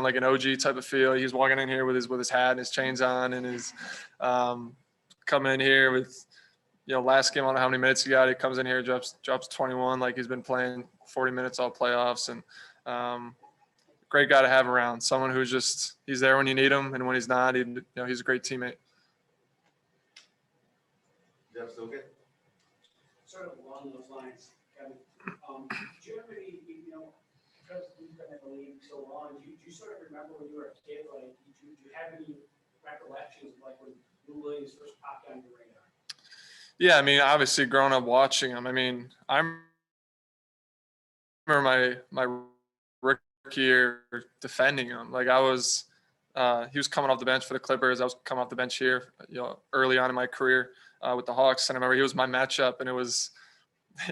like an OG type of feel. He's walking in here with his hat and his chains on and his coming in here with, last game, I don't know how many minutes he got. He comes in here, drops 21, like he's been playing 40 minutes all playoffs. And great guy to have around. Someone who's he's there when you need him, and when he's not, he's a great teammate. Jeff, still good? Sort of along those lines, Kevin. Do you have any, because you've been in the league so long, do you sort of remember when you were a kid, like, do you have any recollections of, like, when Lou Williams first popped on your radar? Yeah, I mean, obviously growing up watching him. I mean, I remember my rookie year defending him. Like he was coming off the bench for the Clippers. I was coming off the bench here, early on in my career with the Hawks. And I remember he was my matchup, and it was,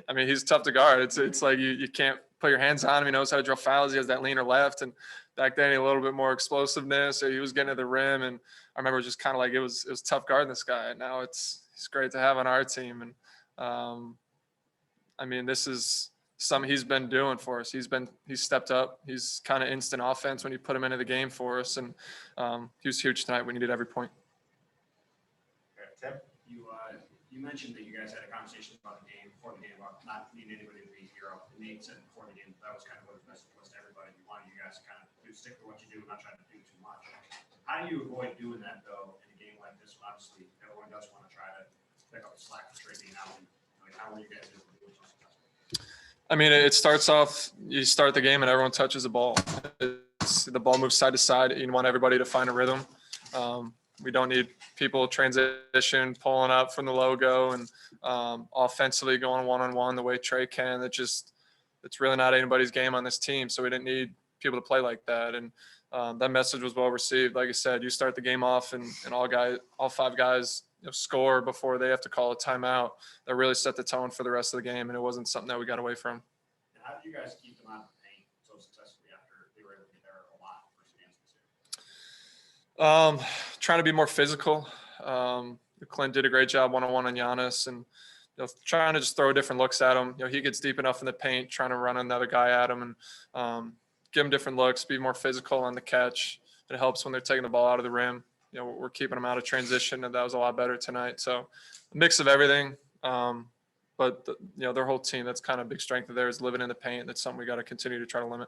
I mean, he's tough to guard. It's like you can't put your hands on him. He knows how to draw fouls. He has that leaner left. And back then, he had a little bit more explosiveness. So he was getting to the rim. And I remember just kind of like it was tough guarding this guy. And now he's great to have on our team. And I mean, this is something he's been doing for us. He's stepped up. He's kind of instant offense when you put him into the game for us. And he was huge tonight. We needed every point. Tim? You mentioned that you guys had a conversation about the game before the game about not needing anybody to be a hero. And Nate said before the game that was kind of what his message was to everybody. He wanted you guys to kind of stick to what you do and not try to do too much. How do you avoid doing that, though, in a game like this? Obviously, everyone does want to try to pick up the slack for Trey being out. How are you guys doing it? I mean, it starts off, you start the game and everyone touches the ball. The ball moves side to side. You want everybody to find a rhythm. We don't need people transition, pulling up from the logo and offensively going one-on-one the way Trey can. it's really not anybody's game on this team. So we didn't need people to play like that. And that message was well received. Like I said, you start the game off and all five guys score before they have to call a timeout. That really set the tone for the rest of the game. And it wasn't something that we got away from. And how did you guys keep them out of the paint so successfully after they were able to get there a lot versus against this year? Trying to be more physical. Clint did a great job one-on-one on Giannis, and trying to just throw different looks at him. He gets deep enough in the paint, trying to run another guy at him and give him different looks, be more physical on the catch. It helps when they're taking the ball out of the rim. We're keeping them out of transition, and that was a lot better tonight. So a mix of everything. But their whole team, that's kind of a big strength of theirs, living in the paint. That's something we got to continue to try to limit.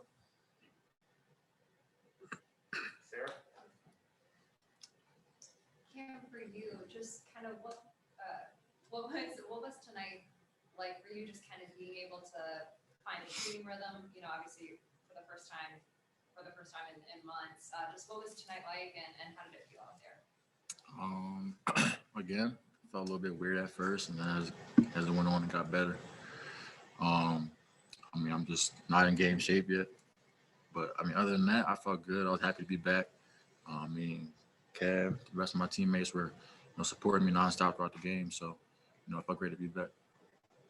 Sarah? Cam, for you, just kind of what was tonight like for you? Just kind of being able to find a shooting rhythm. Obviously for the first time in months. Just what was tonight like, and how did it feel out there? Again, felt a little bit weird at first, and then as it went on, it got better. I mean, I'm just not in game shape yet, but I mean, other than that, I felt good. I was happy to be back. I mean, Kev, the rest of my teammates were, supporting me nonstop throughout the game, so I felt great to be back.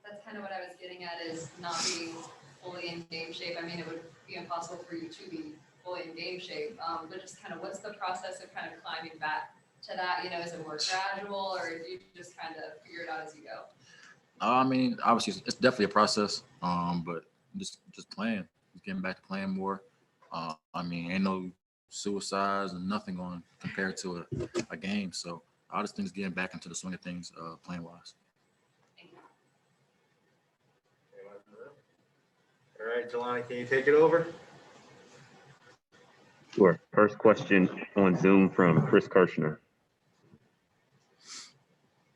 That's kind of what I was getting at, is not being fully in game shape. I mean, it would be impossible for you to be fully in game shape, but just kind of what's the process of kind of climbing back to that? Is it more gradual, or do you just kind of figure it out as you go? I mean, obviously it's definitely a process, but just playing, just getting back to playing more. I mean, ain't no suicides and nothing on compared to a game, so I just think it's getting back into the swing of things, playing wise. Thank you. All right, Jelani, can you take it over? Sure. First question on Zoom from Chris Kirshner.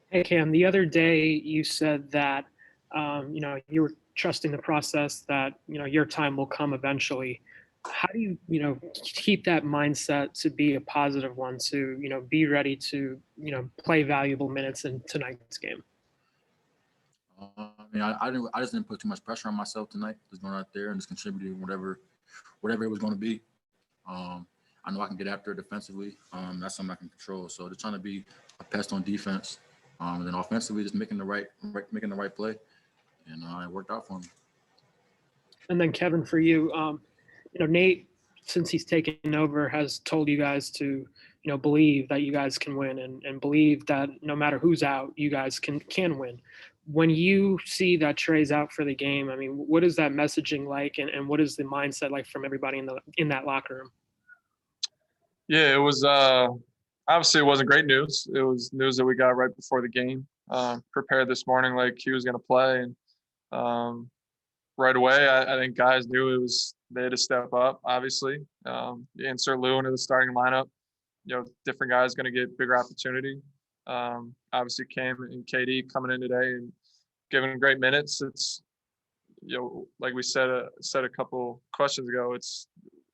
Hey, Cam, the other day you said that, you were trusting the process, that, your time will come eventually. How do you, keep that mindset to be a positive one, to, be ready to, play valuable minutes in tonight's game? I mean, I just didn't put too much pressure on myself tonight. Just going out there and just contributing whatever it was going to be. I know I can get after it defensively. That's something I can control. So just trying to be a pest on defense, and then offensively just making the right play, and it worked out for me. And then Kevin, for you, Nate, since he's taken over, has told you guys to, believe that you guys can win, and believe that no matter who's out, you guys can win. When you see that Trey's out for the game, I mean, what is that messaging like, and what is the mindset like from everybody in that locker room? Yeah, it was obviously it wasn't great news. It was news that we got right before the game. Prepared this morning like he was going to play, and right away I think guys knew they had to step up. Obviously, you insert Lou into the starting lineup, different guys going to get bigger opportunity. Obviously, Cam and KD coming in today and giving great minutes. It's like we said a couple questions ago.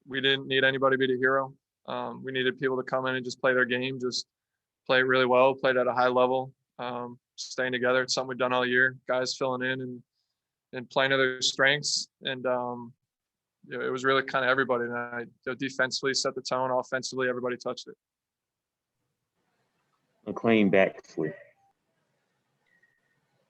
We didn't need anybody to be the hero. We needed people to come in and just play their game, just play it really well, played at a high level, staying together. It's something we've done all year. Guys filling in and playing to their strengths. And it was really kind of everybody tonight. Defensively set the tone. Offensively, everybody touched it. McLean Baxley.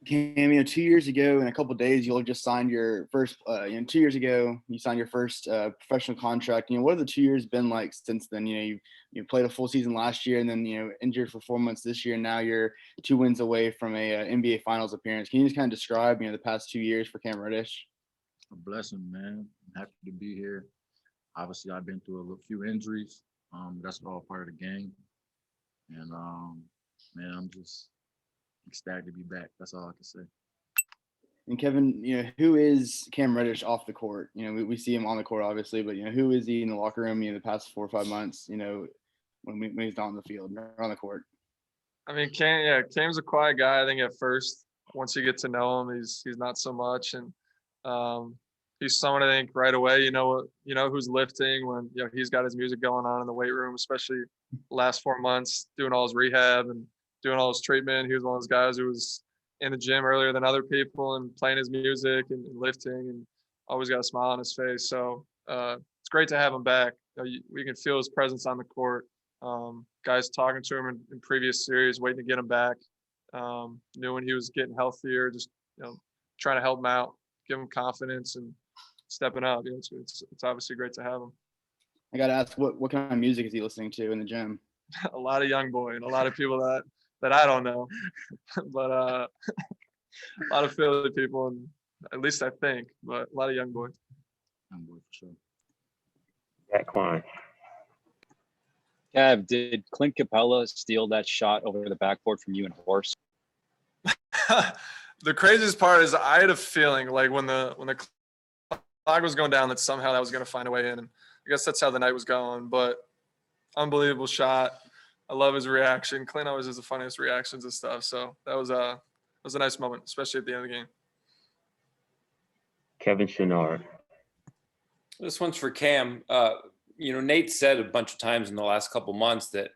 Cam, 2 years ago, in a couple of days, you'll have just signed your first. 2 years ago, you signed your first professional contract. What have the 2 years been like since then? You played a full season last year, and then injured for 4 months this year. And now you're 2 wins away from a NBA Finals appearance. Can you just kind of describe the past 2 years for Cam Reddish? A blessing, man. I'm happy to be here. Obviously, I've been through a few injuries. That's all part of the game. And man, I'm just ecstatic to be back. That's all I can say. And Kevin, who is Cam Reddish off the court? We see him on the court, obviously, but who is he in the locker room? The past 4 or 5 months, when he's not on the field or on the court. I mean, Cam's a quiet guy. I think at first, once you get to know him, he's not so much, and he's someone I think right away. Who's lifting when he's got his music going on in the weight room, especially the last 4 months doing all his rehab and doing all his treatment. He was one of those guys who was in the gym earlier than other people and playing his music and lifting, and always got a smile on his face. So it's great to have him back. We can feel his presence on the court. Guys talking to him in previous series, waiting to get him back. Knew when he was getting healthier, just trying to help him out, give him confidence, and stepping up. It's obviously great to have him. I got to ask, what kind of music is he listening to in the gym? A lot of young boy and a lot of people that I don't know, but a lot of Philly people, and at least I think, but a lot of young boys. Young boy for sure. Zach Klein. Kev, did Clint Capella steal that shot over the backboard from you and Horst? The craziest part is I had a feeling like when the clock was going down that somehow that was going to find a way in, and I guess that's how the night was going. But unbelievable shot. I love his reaction. Clint always has the funniest reactions and stuff. So that was a nice moment, especially at the end of the game. Kevin Chouinard. This one's for Cam. Nate said a bunch of times in the last couple months that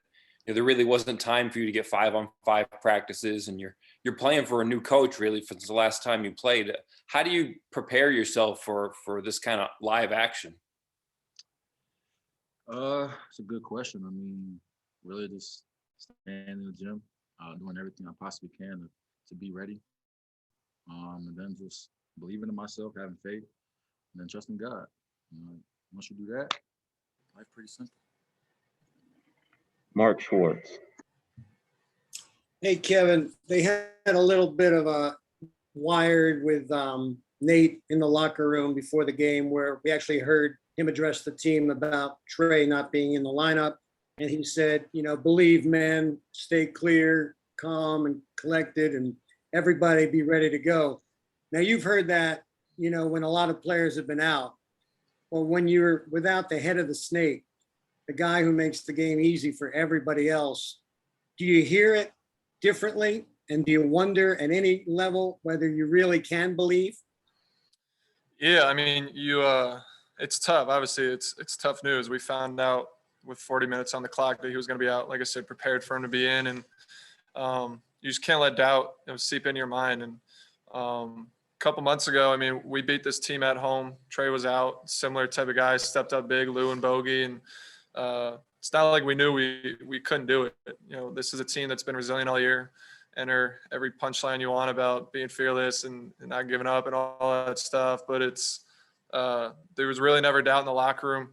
there really wasn't time for you to get 5-on-5 practices, and you're playing for a new coach really since the last time you played. How do you prepare yourself for this kind of live action? It's a good question. I mean, really just staying in the gym, doing everything I possibly can to be ready. And then just believing in myself, having faith, and then trusting God. Once you do that, life's pretty simple. Mark Schwartz. Hey, Kevin, they had a little bit of a wired with Nate in the locker room before the game where we actually heard him address the team about Trey not being in the lineup. And he said, believe, men, stay clear, calm, and collected, and everybody be ready to go. Now, you've heard that, when a lot of players have been out. Well, when you're without the head of the snake, the guy who makes the game easy for everybody else, do you hear it differently? And do you wonder at any level whether you really can believe? Yeah, I mean, it's tough. Obviously, it's tough news. We found out with 40 minutes on the clock that he was going to be out. Like I said, prepared for him to be in, and you just can't let doubt seep into your mind. And a couple months ago, I mean, we beat this team at home. Trey was out. Similar type of guys stepped up big, Lou and Bogey, and it's not like we knew we couldn't do it. This is a team that's been resilient all year. Enter every punchline you want about being fearless and not giving up and all that stuff. But there was really never doubt in the locker room.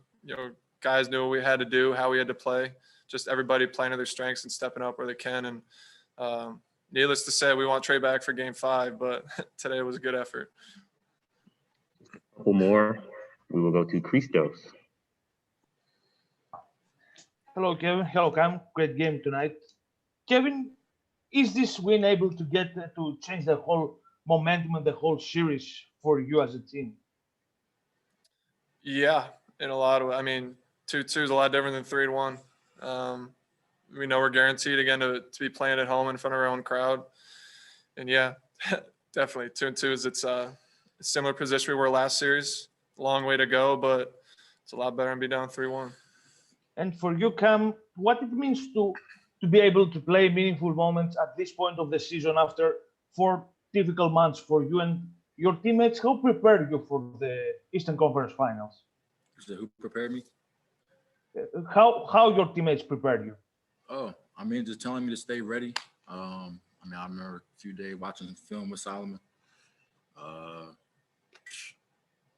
Guys knew what we had to do, how we had to play. Just everybody playing to their strengths and stepping up where they can. And needless to say, we want Trey back for Game 5, but today was a good effort. A couple more. We will go to Christos. Hello, Kevin. Hello, Cam. Great game tonight. Kevin, is this win able to get to change the whole momentum and the whole series for you as a team? Yeah, in a lot of, I mean, 2-2 is a lot different than 3-1. We know we're guaranteed again to be playing at home in front of our own crowd. And yeah, definitely 2-2 is it's a similar position we were last series. Long way to go, but it's a lot better than be down 3-1. And for you, Cam, what it means to be able to play meaningful moments at this point of the season after 4 difficult months for you and your teammates? How prepared you for the Eastern Conference Finals? So who prepared me? How your teammates prepared you? Oh, I mean, just telling me to stay ready. I mean, I remember a few days watching film with Solomon.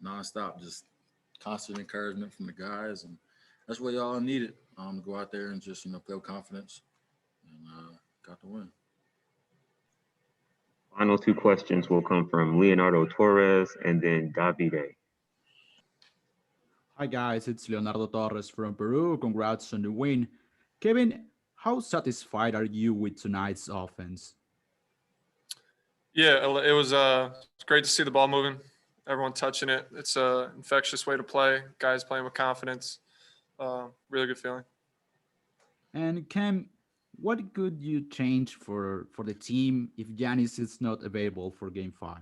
Nonstop, just constant encouragement from the guys, and that's what y'all needed. To go out there and just play with confidence, and got the win. Final 2 questions will come from Leonardo Torres and then Davide. Hi guys, it's Leonardo Torres from Peru. Congrats on the win. Kevin, how satisfied are you with tonight's offense? Yeah, it was great to see the ball moving, everyone touching it. It's an infectious way to play. Guys playing with confidence. Really good feeling. And Cam, what could you change for the team if Giannis is not available for Game 5?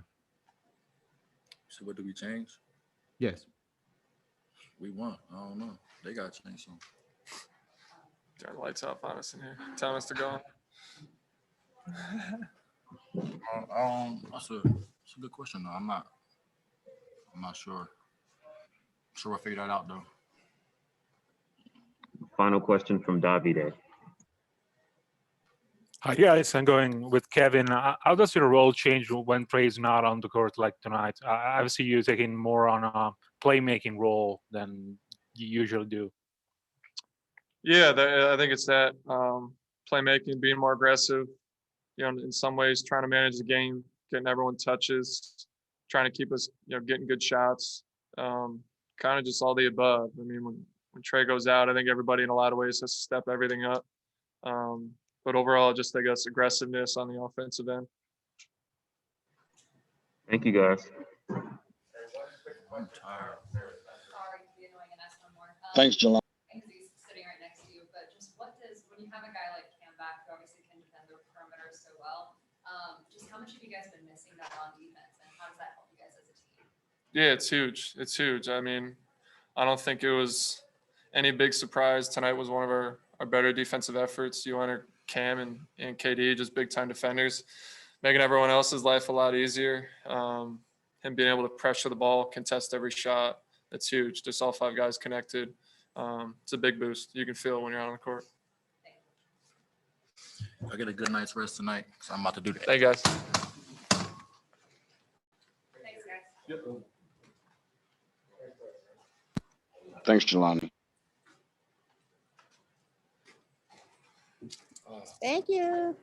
So what do we change? Yes. We won. I don't know. They got to change something. Turn the lights off on us in here. Tell us to go. That's a good question though. I'm not sure. I'm sure we'll figure that out though. Final question from Davide. Hi guys, I'm going with Kevin. How does your role change when Trey is not on the court like tonight? I see you taking more on a playmaking role than you usually do. Yeah, I think it's that playmaking, being more aggressive. In some ways, trying to manage the game, getting everyone touches, trying to keep us, getting good shots. Kind of just all the above. I mean, when Trey goes out, I think everybody in a lot of ways has to step everything up. But overall, just I guess aggressiveness on the offensive end. Thank you, guys. I'm tired. Sorry to be annoying and ask one more. Thanks, Jelani. He's sitting right next to you, but just when you have a guy like Cam back who obviously can defend the perimeter so well, just how much have you guys been missing that on defense, and how does that help you guys as a team? Yeah, it's huge. It's huge. I mean, I don't think it was any big surprise. Tonight was one of our better defensive efforts. You enter Cam and KD, just big time defenders, making everyone else's life a lot easier. Him being able to pressure the ball, contest every shot. It's huge. Just all 5 guys connected. It's a big boost. You can feel it when you're out on the court. I get a good night's rest tonight, so I'm about to do that. Thank you, guys. Thanks, guys. Yep. Thanks, Jelani. Thank you.